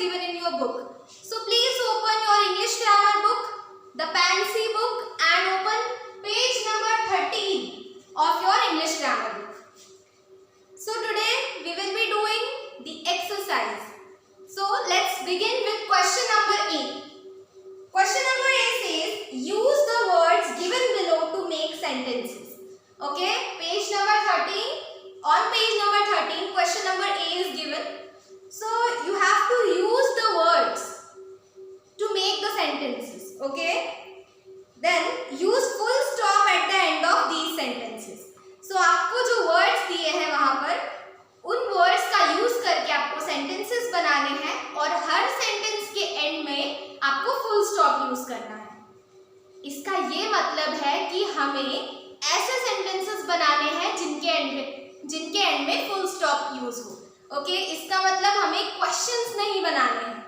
given in your book. So please open your English grammar book, the Pansy book, and open page number 13 of your English grammar book. So today we will be doing the exercise. So let's begin with question number A. Question number A says, use the words given below to make sentences. Okay, page number 13. On page number 13, question number A is given. So you have to use the words to make the sentences. Okay, then use full stop at the end of these sentences. So आपको जो words दिए हैं वहां पर, उन words का use करके आपको sentences बनाने हैं और हर sentence के end में आपको full stop use करना है। इसका ये मतलब है कि हमें ऐसे sentences बनाने हैं जिनके end में full stop use हो। ओके, इसका मतलब हमें क्वेश्चंस नहीं बनाने हैं,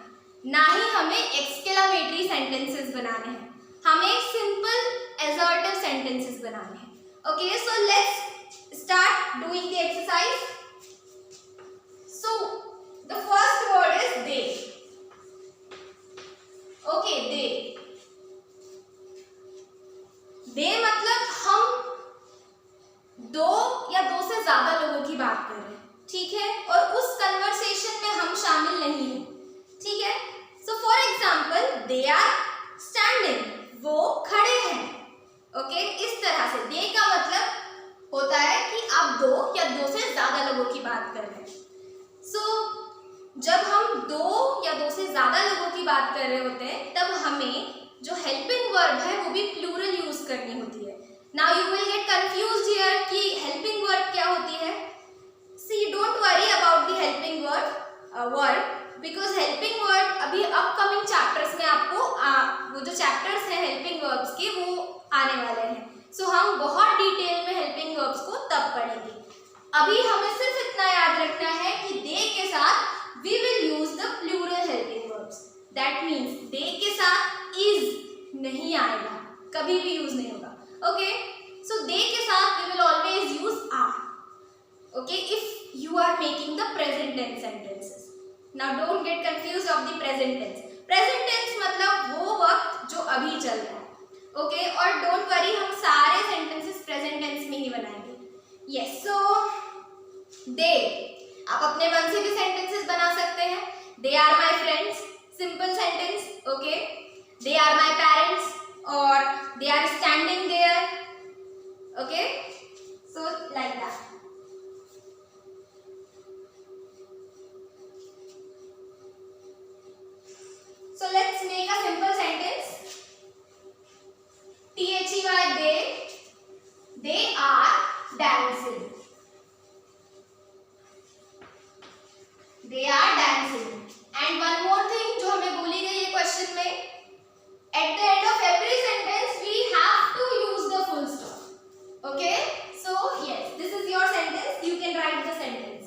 ना ही हमें एक्सक्लेमेटरी सेंटेंसेस बनाने हैं, हमें सिंपल असर्टिव सेंटेंसेस बनाने हैं। Okay, so let's start doing the exercise. So the first word is they. Okay, they मतलब हम दो या दो से ज्यादा लोगों की बात कर रहे हैं, ठीक है, और उस कन्वर्सेशन में हम शामिल नहीं हैं, ठीक है। So for example, they are standing, वो खड़े हैं। ओके, इस तरह से दे का मतलब होता है कि आप दो या दो से ज्यादा लोगों की बात कर रहे हैं। सो जब हम दो या दो से ज्यादा लोगों की बात कर रहे होते हैं, तब हमें जो हेल्पिंग वर्ब है वो भी प्लूरल यूज करनी होती है। Now you will get confused here कि हेल्पिंग वर्ब क्या होती है। See, don't worry about the helping word because helping word अभी upcoming chapters में आपको वो जो chapters हैं helping verbs के वो आने वाले हैं। So हम बहुत डिटेल में helping verbs को तब पढ़ेंगे। अभी हमें सिर्फ इतना याद रखना है कि they के साथ we will use the plural helping verbs. That means they के साथ is नहीं आएगा, कभी भी use नहीं होगा। Okay, so they के साथ we will always use are. Okay, if you are making the present tense sentences. Now don't get confused of the present tense. Present tense मतलब वो वक्त जो अभी चल रहा है। Okay, और don't worry, हम सारे sentences present tense में ही बनाएंगे। Yes, so they, आप अपने मन से भी sentences बना सकते हैं। They are my friends, simple sentence. Okay, they are my parents or they are standing there. Okay, so like that. So let's make a simple sentence. THEY, they are dancing. They are dancing. And one more thing जो हमें भूली गई है question में, at the end of every sentence we have to use the full stop. Okay? So yes, this is your sentence. You can write the sentence.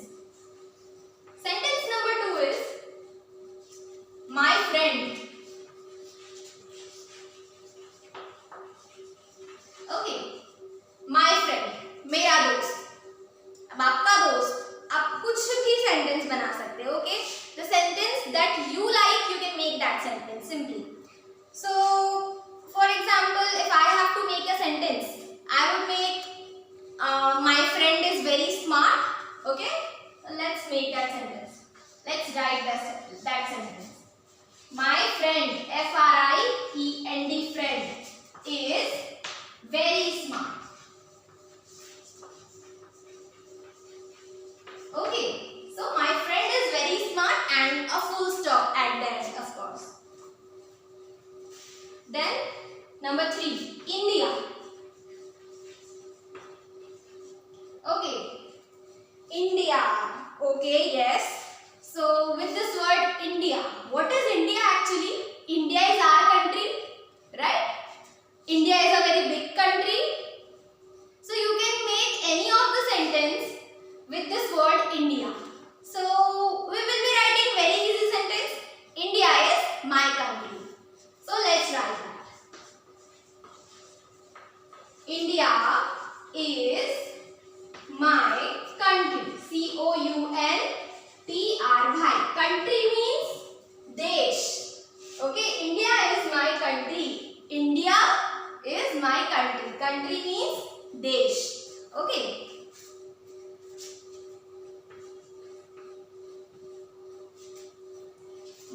Sentence number 2 is my friend. Okay, my friend, मेरा दोस्त। अब आपका दोस्त, आप कुछ भी sentence बना सकते हो। Okay, the sentence that you like, you can make that sentence simply. So for example, if I have to make a sentence, I would make my friend is very smart. Okay, let's make that sentence. Let's write that sentence. My friend, F-R-I-E-N-D, friend, is very smart. Okay, so my friend is very smart and a full stop at the end, of course. Then number 3, India. Okay, India. Okay, yes. So with this word India, what is India actually? India is our country, right? India is a very big country. So you can make any of the sentence with this word India. So we will be writing very easy sentence. India is my country. So let's write that.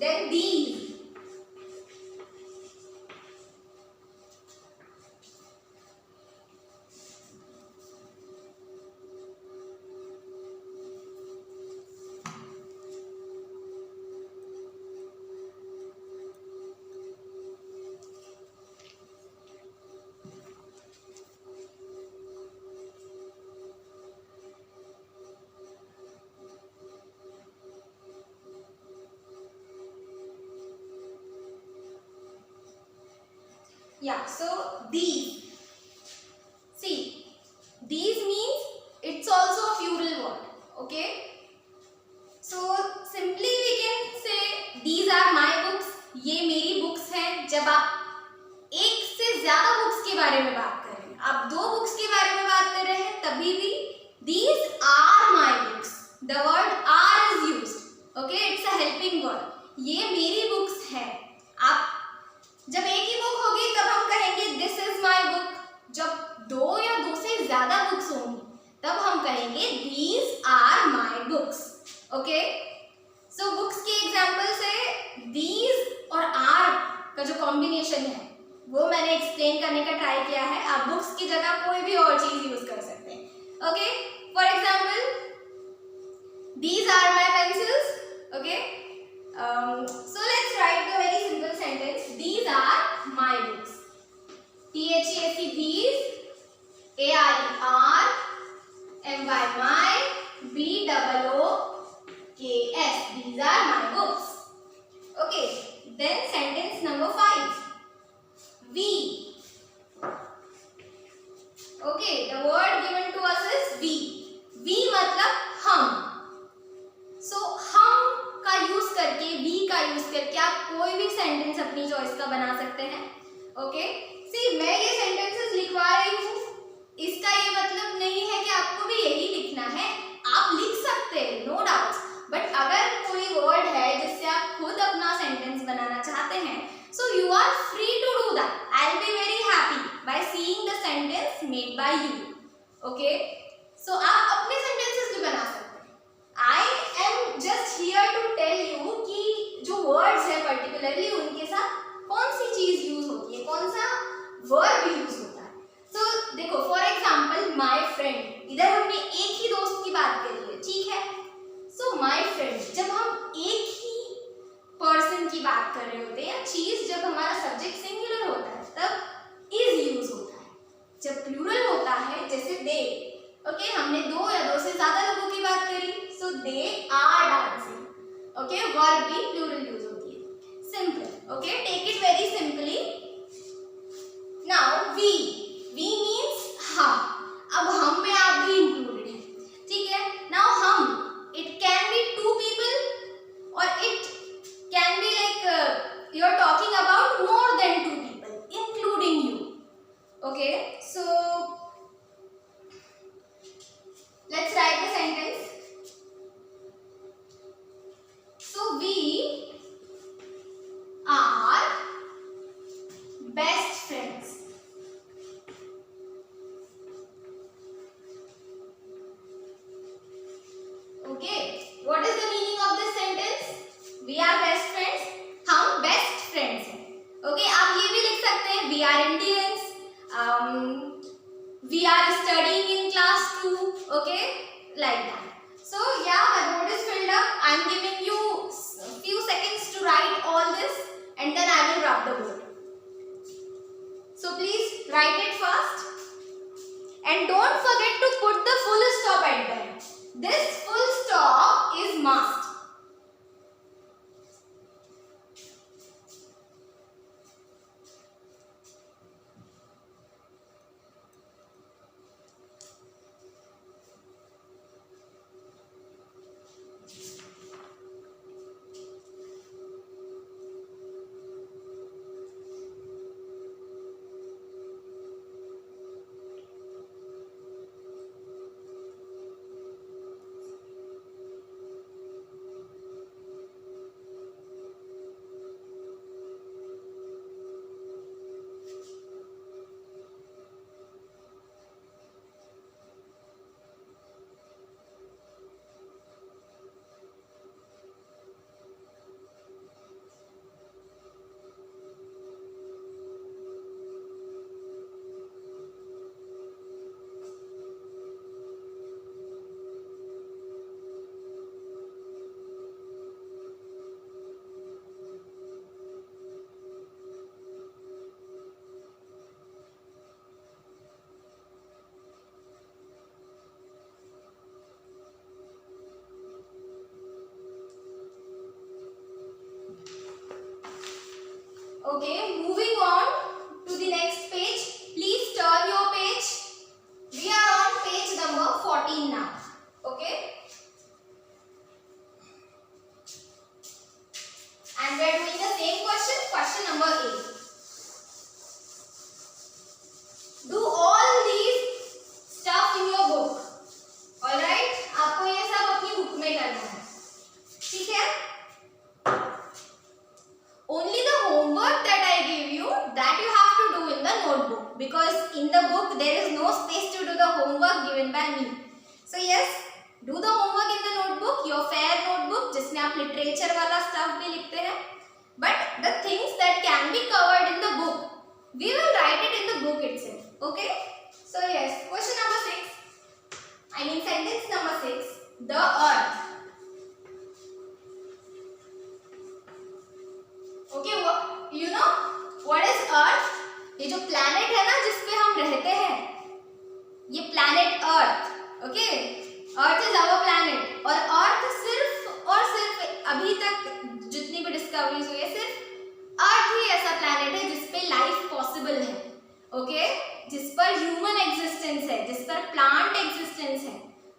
Then these. Yeah, so these. See, these means it's also a plural word. Okay. So simply we can say these are my books. ये मेरी books हैं. जब आप एक से ज्यादा books के बारे में बात कर रहे हैं, आप दो बुक्स के बारे में बात कर रहे हैं, तभी भी these are my books. The word are is used. Okay, it's a helping word. ये मेरी बुक्स है. आप जब एक ही बुक होगी तब हम कहेंगे दिस इज माई बुक. जब दो या दो से ज्यादा बुक्स होंगी तब हम कहेंगे these are my books. Okay, so books के एग्जाम्पल से दीज और आर का जो कॉम्बिनेशन है वो मैंने एक्सप्लेन करने का ट्राई किया है. आप बुक्स की जगह कोई भी और चीज यूज कर सकते हैं. Okay, for example these are my pencils. Okay, so let's write the very simple sentence. These are my books. THESE these, ARE MY my, BOOKS. These are my books. Okay, then sentence number 5. We. Okay, the word given to us is we. We मतलब हम. So हम का use करके, we का use करके आप कोई भी सेंटेंस अपनी चॉइस का बना सकते हैं. ओके, सी मैं ये सेंटेंसेस लिखवा रही हूँ, इसका ये मतलब नहीं है कि आपको भी यही लिखना है. आप लिख सकते हैं, नो डाउट. बट अगर कोई वर्ड है जिससे आप खुद अपना सेंटेंस बनाना चाहते हैं, so you are free to do that. I will be very happy by seeing the sentence made by you. Okay, so आप अपने सेंटेंसेस भी बना सकते हैं. I am just here to tell you कि जो words है particularly उनके साथ कौन सी चीज यूज होती है, कौन सा verb यूज होता है. So देखो for example my friend, इधर हमने एक ही दोस्त की बात करी है, ठीक है. So my friend, जब हम एक ही पर्सन की बात कर रहे होते हैं या चीज, जब हमारा सब्जेक्ट सिंगुलर होता है तब is यूज होता है. जब प्लूरल होता है जैसे they, ओके, हमने दो या दो से ज्यादा लोगों की बात करी, so they are dancing. Okay, verb भी प्लूरल यूज होती है. Simple. Okay, take it very simply. Now we means हम. अब हम में आप भी इंक्लूडेड है, ठीक है. नाउ हम, it can be two people और it can be like you are talking about more than two people including you. Okay, so let's write the sentence. So we are best friends. Okay, what is the meaning of this sentence? We are best friends. हम best friends हैं. Okay, आप ये भी लिख सकते हैं we are Indians. We are studying in class 2. Okay, like that. So yeah, my board is filled up. I am giving you few seconds to write all this and then I will rub the board. So please write it fast and don't forget to put the full stop at the end. This full stop is must. Okay, moving on to the next page. Please turn your page. We are on page number 14 now. Okay, and we are doing the same question. Question number 8. Do all these stuff in your book. Alright, आपको ये सब अपनी book में करना है, ठीक है? Only the homework that I gave you, that you have to do in the notebook, because in the book there is no space to do the homework given by me. So yes, do the homework in the notebook, your fair notebook, जिसमें आप literature वाला stuff भी लिखते हैं. But the things that can be covered in the book, we will write it in the book itself. Okay? So yes, question number 6. I mean sentence number 6. The earth. Okay, you know what is earth? ये जो planet है ना जिसपे हम रहते हैं, ये planet earth. Okay? Earth is our planet. और earth सिर्फ और सिर्फ अभी तक जितनी भी डिस्कवरीज हुई है, सिर्फ अर्थ ही ऐसा प्लैनेट है जिस पे लाइफ पॉसिबल है. ओके, जिस पर ह्यूमन एग्जिस्टेंस है, जिस पर प्लांट एग्जिस्टेंस है.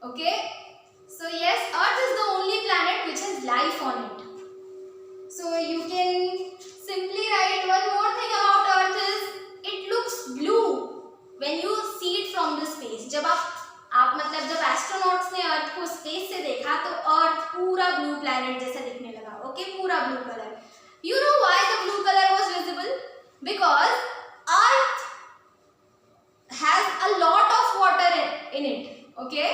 Okay, so yes, earth is the only planet which has life on it. So you can simply write one more thing about earth is it looks blue when you see it from the space. जब आप मतलब जब astronauts ने अर्थ को space से देखा तो अर्थ पूरा ब्लू प्लैनेट जैसा दिखने लगा. ओके, पूरा blue colour. You know why the blue color was visible? Because Earth has a lot of water in it. Okay?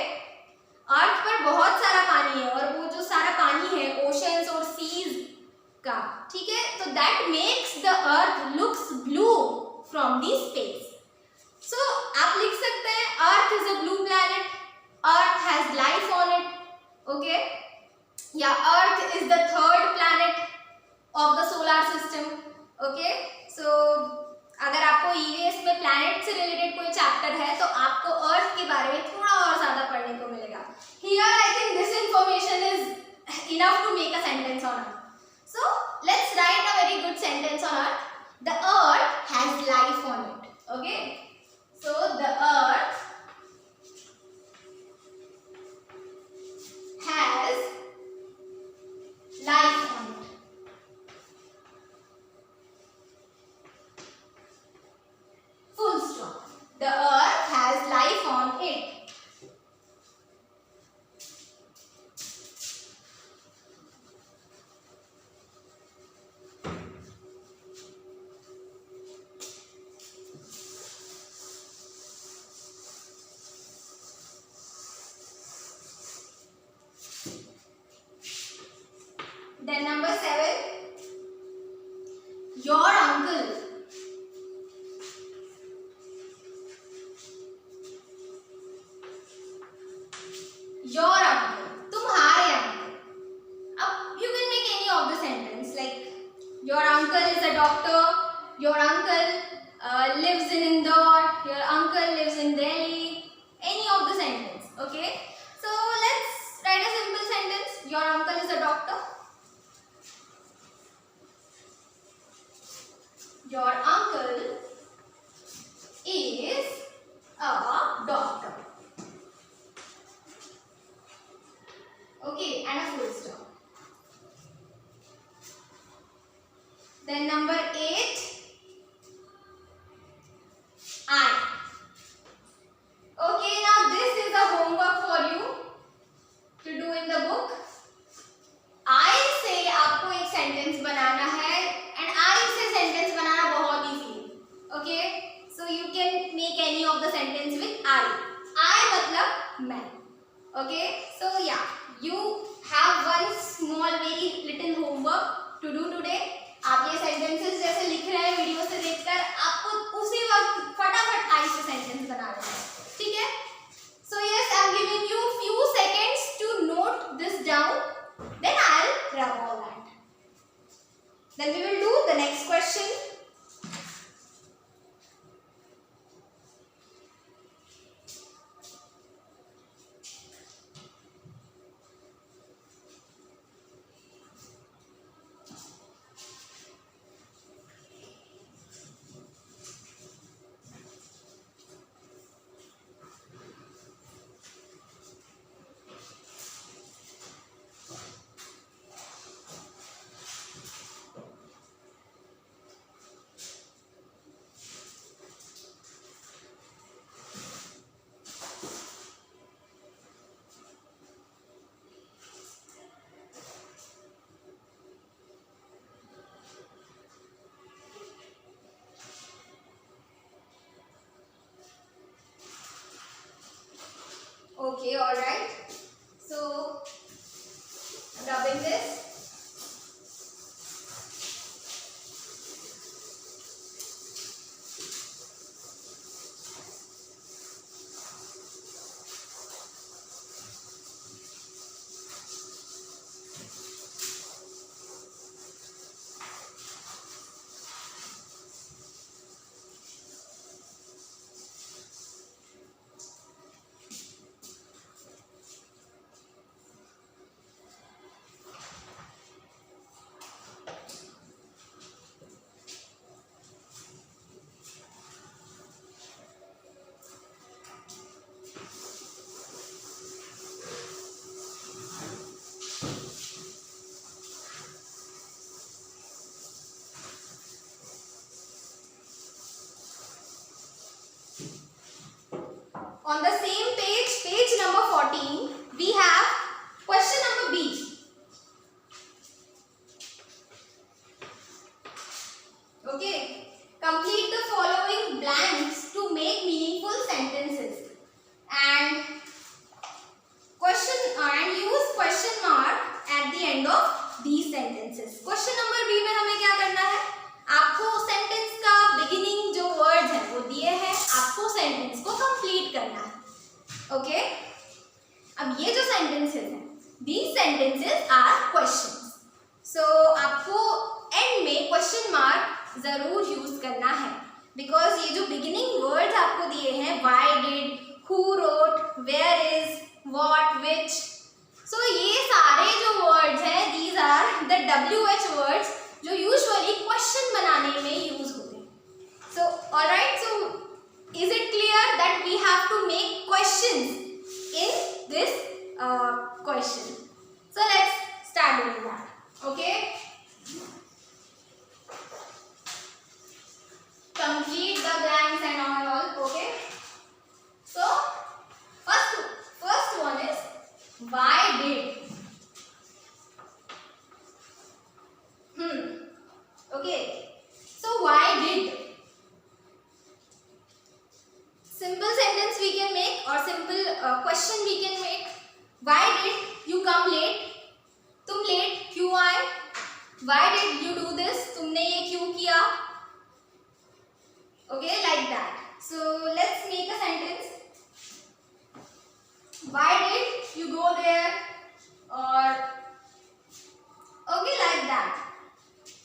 Earth पर बहुत सारा पानी है और वो जो सारा पानी है oceans और seas का, ठीक है? तो that makes the Earth looks blue from the space. So आप लिख सकते हैं Earth is a blue planet. Earth has life on it. Okay? Yeah, Earth is the third planet of the solar system. Okay, so अगर आपको EVS में planet से related कोई chapter है तो आपको Earth के बारे में थोड़ा और ज़्यादा पढ़ने को मिलेगा. Here I think this information is enough to make a sentence on Earth. So let's write a very good sentence on Earth. The Earth has life on it. Okay, so the Earth has life on it. Full stop. The earth has life on it. Then number 7. Your uncle. Your uncle, तुम्हारे uncle. अब you can make any of the sentence like your uncle is a doctor, your uncle lives in Indore, your uncle lives in Delhi. Any of the sentence. Okay. So let's write a simple sentence. Your uncle is a doctor. Your uncle is a doctor. Okay, and a full stop. Then number 8, I. Okay, now this is a homework for you to do in the book. I से आपको एक sentence बनाना है and I से sentence बनाना बहुत easy है. Okay, so you can make any of the sentence with I. I मतलब मैं. Okay, so yeah, you have one small very little homework to do today. आप ये sentences जैसे लिख रहे हैं वीडियो से देखकर आपको उसी वक्त फटाफट I से sentence बना लेना है, ठीक है? So yes, I am giving you few seconds to note this down. Then I'll rub all that. Then we will do the next question. में क्वेश्चन मार्क जरूर यूज करना है, बिकॉज ये जो बिगिनिंग वर्ड्स आपको दिए हैं, why did, who wrote, where is, what, which, so ये सारे जो वर्ड्स हैं these are the WH words जो यूजुअली क्वेश्चन बनाने में यूज होते हैं. So alright, so is it clear that we have to make questions in this question. So let's start doing that. Okay. Complete the blanks and all. Okay. So first one is why did. Okay. So why did. Simple sentence we can make or simple question we can make. Why did you come late? तुम late क्यों आए? Why did you do this? तुमने ये क्यों किया? Okay, like that. So let's make a sentence. Why did you go there? Or okay, like that.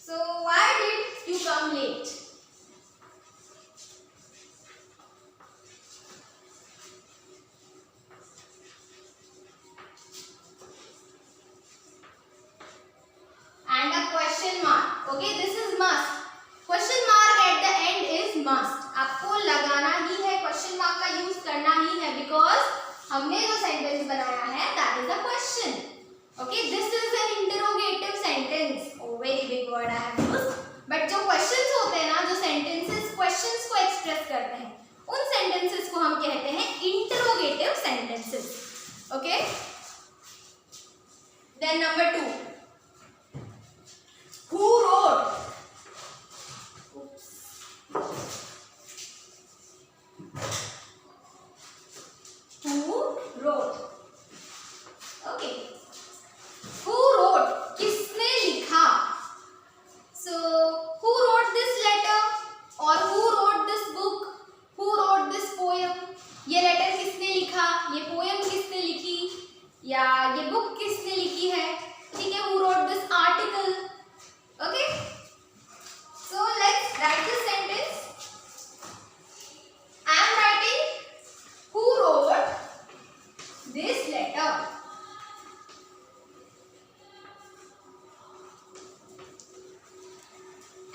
So why did you come late? And a question mark. Okay, this is must. Question mark at the end is must. आपको लगाना ही है, question mark का use करना ही है, because हमने जो sentence बनाया है that is a question. Okay, this is an interrogative sentence. Oh, very big word I have used. But जो questions होते हैं ना, जो sentences questions को express करते हैं, उन sentences को हम कहते हैं interrogative sentences. Okay. Then number 2. Who wrote? Oops. Who wrote? Okay. Who wrote? किसने लिखा? So who wrote this letter? Or who wrote this book? Who wrote this poem? ये लेटर किसने लिखा? ये पोएम किसने लिखी? या ये बुक किसने लिखी है? ठीक है. Who wrote this article? Okay, so let's write this sentence. I am writing who wrote this letter.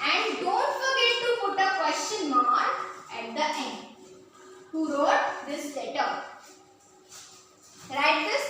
And don't forget to put a question mark at the end. Who wrote this letter? Write this.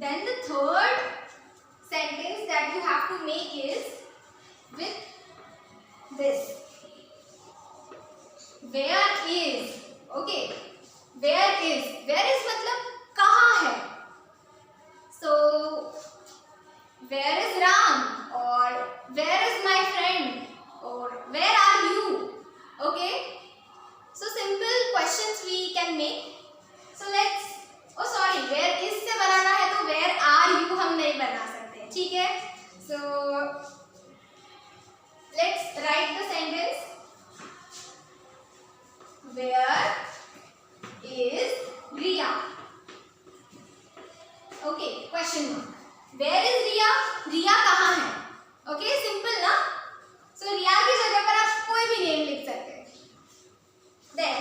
Then the third sentence that you have to make is with this. Where is? Okay. Where is? Where is मतलब कहाँ है? So where is Ram? Or where is my friend? Or where are you? Okay. So simple questions we can make. So let's. Oh sorry, where is से बनाना है तो where are you हम नहीं बना सकते, ठीक है? So let's write the sentence. Where is Riya? Okay, question mark. Where is Riya? Riya कहाँ है? Okay, simple ना? So Riya की जगह पर आप कोई भी नेम लिख सकते हैं. Then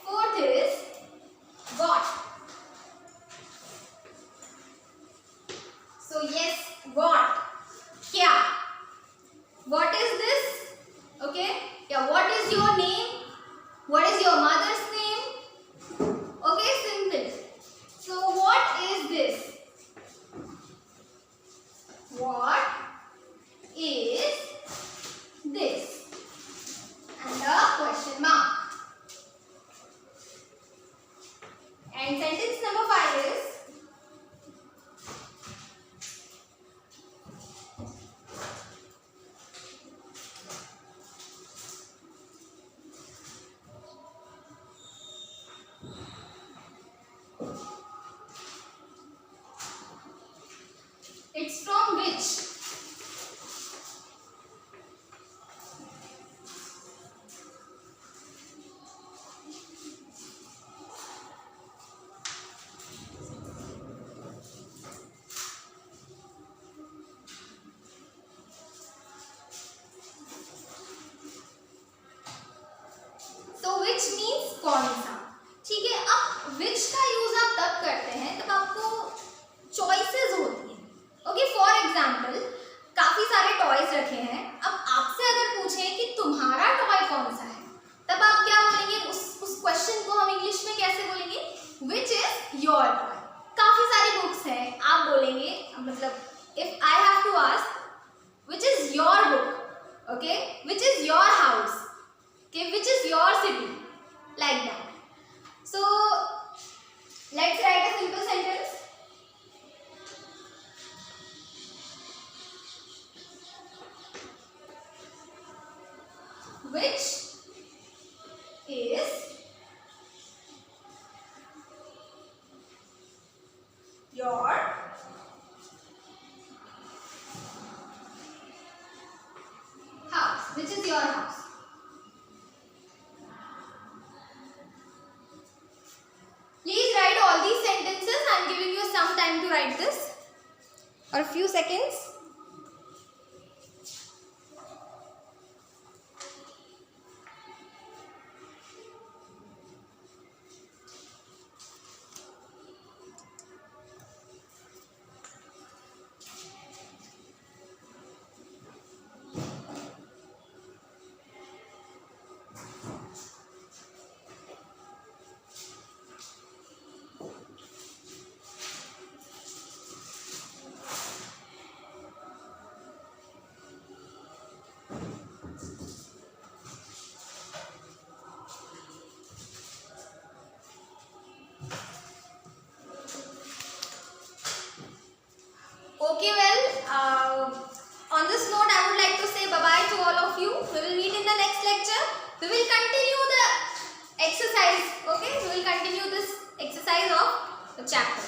fourth is what? So yes, what? क्या? What is this? Okay. Yeah. What is your name? What is your mother's name? Okay, simple. So what is this? What which is your house. Which is your house? Please write all these sentences. I am giving you some time to write this, or a few seconds. Okay, well, on this note, I would like to say bye-bye to all of you. We will meet in the next lecture. We will continue the exercise, okay? We will continue this exercise of the chapter.